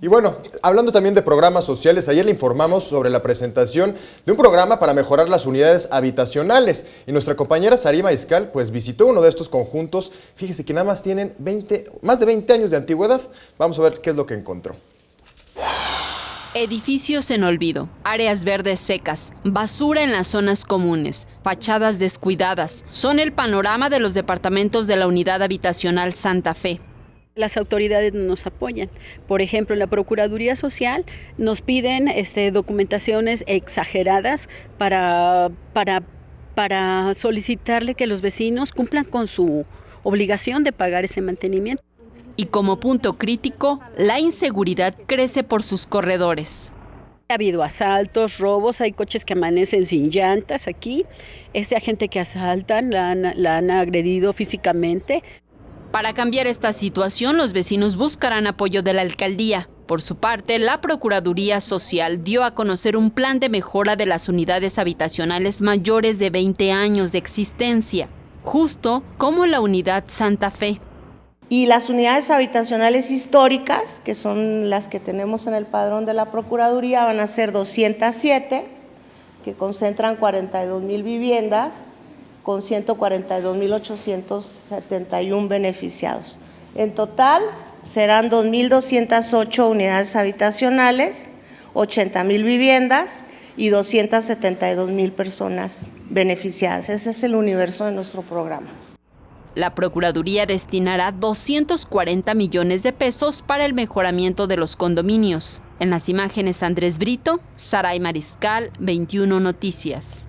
Y bueno, hablando también de programas sociales, ayer le informamos sobre la presentación de un programa para mejorar las unidades habitacionales. Y nuestra compañera Sari Mariscal pues visitó uno de estos conjuntos. Fíjese que nada más tienen más de 20 años de antigüedad. Vamos a ver qué es lo que encontró. Edificios en olvido, áreas verdes secas, basura en las zonas comunes, fachadas descuidadas, son el panorama de los departamentos de la Unidad Habitacional Santa Fe. Las autoridades nos apoyan. Por ejemplo, en la Procuraduría Social nos piden documentaciones exageradas para solicitarle que los vecinos cumplan con su obligación de pagar ese mantenimiento. Y como punto crítico, la inseguridad crece por sus corredores. Ha habido asaltos, robos, hay coches que amanecen sin llantas aquí. A gente que asaltan la han agredido físicamente. Para cambiar esta situación, los vecinos buscarán apoyo de la alcaldía. Por su parte, la Procuraduría Social dio a conocer un plan de mejora de las unidades habitacionales mayores de 20 años de existencia, justo como la Unidad Santa Fe. Y las unidades habitacionales históricas, que son las que tenemos en el padrón de la Procuraduría, van a ser 207, que concentran 42,000 viviendas, con 142,871 beneficiados. En total serán 2,208 unidades habitacionales, 80,000 viviendas y 272,000 personas beneficiadas. Ese es el universo de nuestro programa. La Procuraduría destinará 240 millones de pesos para el mejoramiento de los condominios. En las imágenes, Andrés Brito, Saray Mariscal, 21 Noticias.